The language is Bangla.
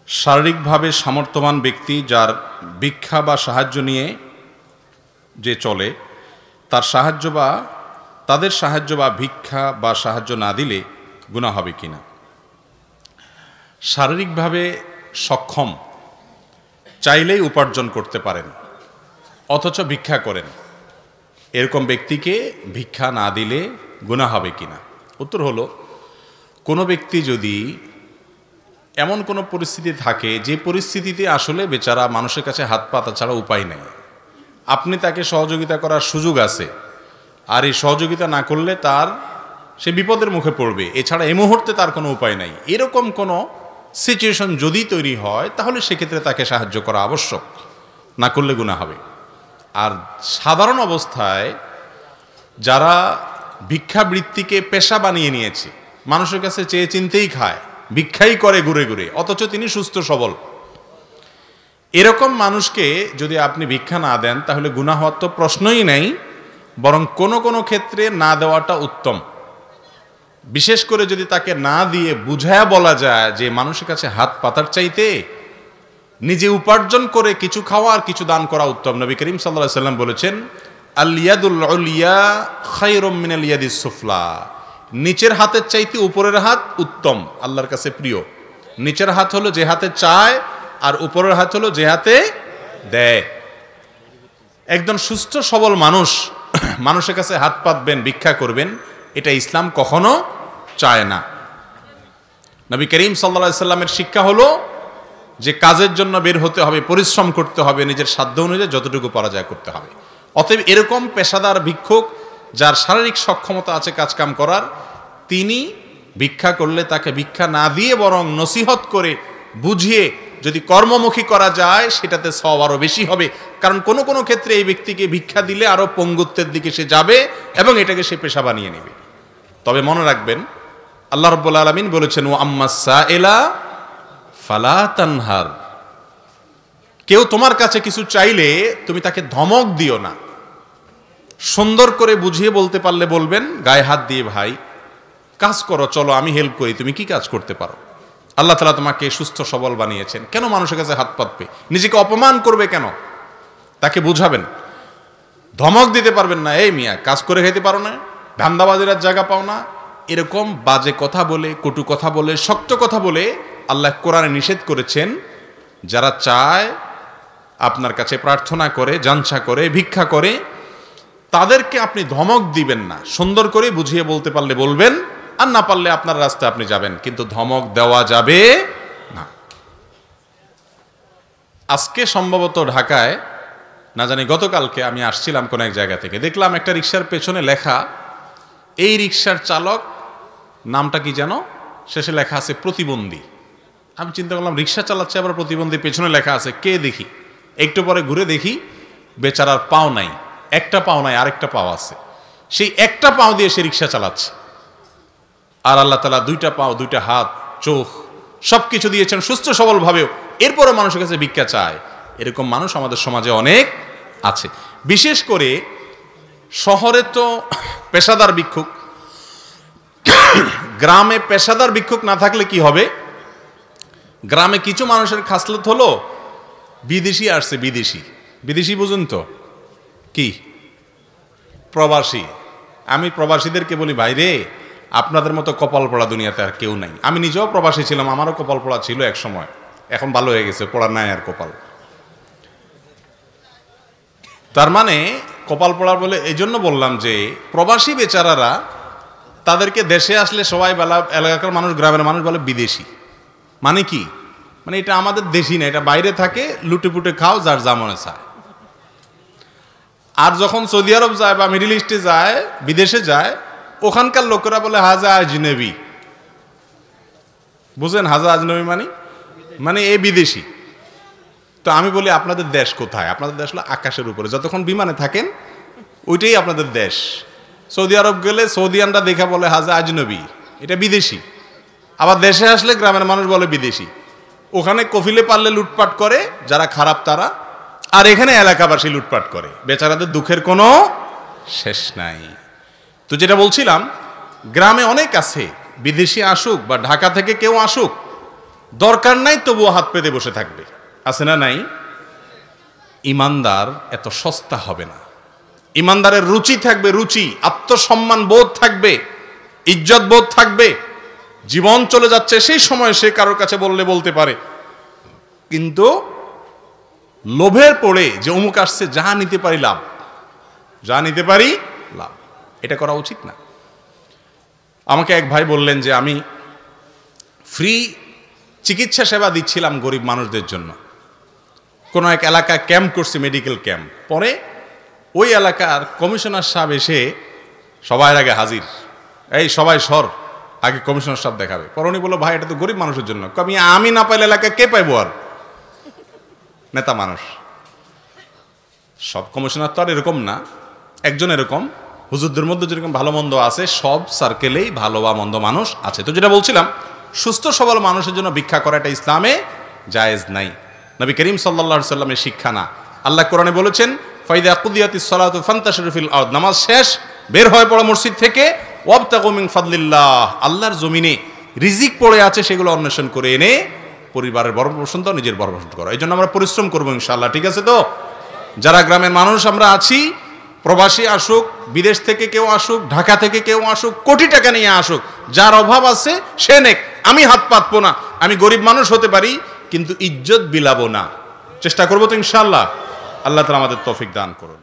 শারীরিকভাবে সামর্থ্যবান ব্যক্তি যার ভিক্ষা বা সাহায্য নিয়ে যে চলে তাদের সাহায্য বা ভিক্ষা বা সাহায্য না দিলে গুনাহ হবে কিনা। শারীরিকভাবে সক্ষম, চাইলেই উপার্জন করতে পারেন অথচ ভিক্ষা করেন, এরকম ব্যক্তিকে ভিক্ষা না দিলে গুনাহ হবে কিনা। উত্তর হলো, কোনো ব্যক্তি যদি এমন কোনো পরিস্থিতি থাকে যে পরিস্থিতিতে আসলে বেচারা মানুষের কাছে হাত পাতা ছাড়া উপায় নেই, আপনি তাকে সহযোগিতা করার সুযোগ আছে, আর এই সহযোগিতা না করলে সে বিপদের মুখে পড়বে, এছাড়া এই মুহূর্তে তার কোনো উপায় নাই, এরকম কোনো সিচুয়েশন যদি তৈরি হয় তাহলে সেক্ষেত্রে তাকে সাহায্য করা আবশ্যক, না করলে গুনাহ হবে। আর সাধারণ অবস্থায় যারা ভিক্ষাবৃত্তিকে পেশা বানিয়ে নিয়েছে, মানুষের কাছে চেয়ে চিনতেই খায়, ভিক্ষাই করে ঘুরে ঘুরে, অথচ তিনি সুস্থ সবল, এরকম মানুষকে যদি আপনি ভিক্ষা না দেন তাহলে গুনাহ হওয়ার তো প্রশ্নই নেই, বরং কোনো কোনো ক্ষেত্রে না দেওয়াটা উত্তম। বিশেষ করে যদি তাকে না দিয়ে বুঝায়া বলা যায় যে মানুষের কাছে হাত পাতার চাইতে নিজে উপার্জন করে কিছু খাওয়া আর কিছু দান করা উত্তম। নবী করিম সাল্লাল্লাহু আলাইহি ওয়াসাল্লাম বলেছেন, আল ইয়াদুল উলিয়া খায়রুম মিনাল ইয়াদিস সুফলা, নিচের হাতের চাইতে উপরের হাত উত্তম, আল্লাহর কাছে প্রিয়। নিচের হাত হলো যে হাতে চায়, আর উপরের হাত হলো যে হাতে দেয়। একজন সুস্থ সবল মানুষের কাছে হাত পাতবেন, ভিক্ষা করবেন, এটা ইসলাম কখনো চায় না। নবী করিম সাল্লাল্লাহু আলাইহি ওয়াসাল্লামের শিক্ষা হলো যে কাজের জন্য বের হতে হবে, পরিশ্রম করতে হবে, নিজের সাধ্য অনুযায়ী যতটুকু পারা যায় করতে হবে। অতএব এরকম পেশাদার ভিক্ষুক যার শারীরিক সক্ষমতা আছে কাজকাম করার, তিনি ভিক্ষা করলে তাকে ভিক্ষা না দিয়ে বরং নসিহত করে বুঝিয়ে যদি কর্মমুখী করা যায় সেটাতে সওয়াব আরো বেশি হবে। কারণ কোনো কোনো ক্ষেত্রে এই ব্যক্তিকে ভিক্ষা দিলে আরো পঙ্গুত্বের দিকে সে যাবে এবং এটাকে সে পেশা বানিয়ে নেবে। তবে মনে রাখবেন, আল্লাহ রাব্বুল আলামিন বলেছেন, ওয়া আম্মাস সাইলা ফালা তানহার, কেউ তোমার কাছে কিছু চাইলে তুমি তাকে ধমক দিও না, সুন্দর করে বুঝিয়ে বলতে পারলে বলবেন, গায়ে হাত দিয়ে, ভাই কাজ করো, চলো আমি হেল্প করি, তুমি কি কাজ করতে পারো, আল্লাহ তাআলা তোমাকে সুস্থ সবল বানিয়েছেন, কেন মানুষের কাছে হাত পাতবে, নিজেকে অপমান করবে কেন, তাকে বুঝাবেন। ধমক দিতে পারবেন না, এই মিয়া কাজ করে খেতে পারো না, ধান্দাবাজির জায়গা পাও না, এরকম বাজে কথা বলে, কটু কথা বলে, শক্ত কথা বলে আল্লাহ কোরআনে নিষেধ করেছেন। যারা চায়, আপনার কাছে প্রার্থনা করে, জানসা করে, ভিক্ষা করে, তাদেরকে আপনি ধমক দিবেন না, সুন্দর করে বুঝিয়ে বলতে পারলে বলবেন, আর না পারলে আপনার রাস্তায় আপনি যাবেন, কিন্তু ধমক দেওয়া যাবে না। আজকে সম্ভবত ঢাকায়, না জানি গতকালকে আমি আসছিলাম কোন এক জায়গা থেকে, দেখলাম একটা রিকশার পেছনে লেখা, এই রিকশার চালক নামটা কি যেন, শেষে লেখা আছে প্রতিবন্ধী। আমি চিন্তা করলাম, রিকশা চালাচ্ছে আবার প্রতিবন্ধী, পেছনে লেখা আছে, কে দেখি, একটু পরে ঘুরে দেখি বেচারার পাও নাই, একটা পাও নাই, আরেকটা পাও আছে, সেই একটা পাও দিয়ে সে রিকশা চালাচ্ছে। আর আল্লাহ তাআলা দুইটা পাও, দুইটা হাত, চোখ সবকিছু দিয়েছেন সুস্থ সবল ভাবেও, এরপরও মানুষের কাছে ভিক্ষা চায়। এরকম মানুষ আমাদের সমাজে অনেক আছে। বিশেষ করে শহরে তো পেশাদার ভিক্ষুক, গ্রামে পেশাদার ভিক্ষুক না থাকলে কি হবে, গ্রামে কিছু মানুষের খাসলত হলো বিদেশি আসছে, বিদেশি বুঝুন তো কি, প্রবাসী। আমি প্রবাসীদেরকে বলি, ভাই রে, আপনাদের মতো কপাল পড়া দুনিয়াতে আর কেউ নাই। আমি নিজেও প্রবাসী ছিলাম, আমারও কপাল পড়া ছিল এক সময়, এখন ভালো হয়ে গেছে, পড়া নাই আর কপাল। তার মানে কপাল পড়া বলে এই জন্য বললাম যে প্রবাসী বেচারারা, তাদেরকে দেশে আসলে সবাই এলাকার মানুষ, গ্রামের মানুষ বলে বিদেশি। মানে কি, মানে এটা আমাদের দেশি না, এটা বাইরে থাকে, লুটে পুটে খাও যার যা মনে চায়। আর যখন সৌদি আরব যায় বা মিডিল ইস্টে যায়, বিদেশে যায়, ওখানকার লোকেরা বলে হাজা আজনবী। বুঝেন হাজা আজনবী মানে এ বিদেশি। তো আমি বলি, আপনাদের দেশ কোথায়? আপনাদের দেশ হলো আকাশের উপরে, যতক্ষণ বিমানে থাকেন ওইটাই আপনাদের দেশ। সৌদি আরব গেলে সৌদিয়ানরা দেখা বলে হাজা আজনবী, এটা বিদেশি। আবার দেশে আসলে গ্রামের মানুষ বলে বিদেশি। ওখানে কফিলে পারলে লুটপাট করে যারা খারাপ তারা, আর এখানে এলাকাবাসী লুটপাট করে, বেচারাদের দুঃখের কোনো শেষ নাই। তো যেটা বলছিলাম, গ্রামে অনেক আছে, বিদেশি আসুক বা ঢাকা থেকে কেউ আসুক, দরকার নাই তবুও হাত পেতে বসে থাকবে, আছে না নাই? ইমানদার এত সস্তা হবে না। ইমানদারের রুচি থাকবে, রুচি, আত্মসম্মান বোধ থাকবে, ইজ্জত বোধ থাকবে। জীবন চলে যাচ্ছে সেই সময় সে কারোর কাছে বললে বলতে পারে, কিন্তু লোভের পড়ে যে অমুক আসছে, যা নিতে পারি লাভ, যা নিতে পারি লাভ, এটা করা উচিত না। আমাকে এক ভাই বললেন যে আমি ফ্রি চিকিৎসা সেবা দিচ্ছিলাম গরিব মানুষদের জন্য, কোনো এক এলাকায় ক্যাম্প করছি, মেডিকেল ক্যাম্প। পরে ওই এলাকার কমিশনার সাহেব এসে সবার আগে হাজির, এই সবাই সর, আগে কমিশনার সাহেব দেখাবে। পরে উনি বললো, ভাই এটা তো গরিব মানুষের জন্য। আমি না পাইলে এলাকায় কে পাইবো? আর নেতা মানুষ। সব কমিশনার তো আর এরকম না, একজন এরকম। হুজুরদের মধ্যে যেরকম ভালো মন্দ আছে, সব সার্কেলেই ভালো বা মন্দ মানুষ আছে। তো যেটা বলছিলাম, সুস্থ সবল মানুষের জন্য ভিক্ষা করা এটা ইসলামে জায়েজ নাই, নবী করিম সাল্লাল্লাহু আলাইহি সাল্লামের শিক্ষা না। আল্লাহ কোরআনে বলেছেন, ফাইদা কুদিয়াতিস সালাতু ফান্তাশিরু ফিল আরদ, নামাজ শেষ, বের হয়ে পড়ো মসজিদ থেকে, ওয়াবতাগু মিন ফাদলিল্লাহ, আল্লাহর জমিনে রিজিক পড়ে আছে সেগুলো অন্বেষণ করে এনে পরিবারের ভরণ-পোষণ দাও, নিজের ভরণ-পোষণ করো। এই জন্য আমরা পরিশ্রম করবো ইনশাআল্লাহ, ঠিক আছে? তো যারা গ্রামের মানুষ আমরা আছি, প্রবাসী আসুক, বিদেশ থেকে কেউ আসুক, ঢাকা থেকে কেউ আসুক, কোটি টাকা নিয়ে আসুক, যার অভাব আছে সে নেক, আমি হাত পাতবো না। আমি গরিব মানুষ হতে পারি কিন্তু ইজ্জত বিলাবো না, চেষ্টা করবো তো ইনশাআল্লাহ। আল্লাহ তাআলা আমাদের তৌফিক দান করুন।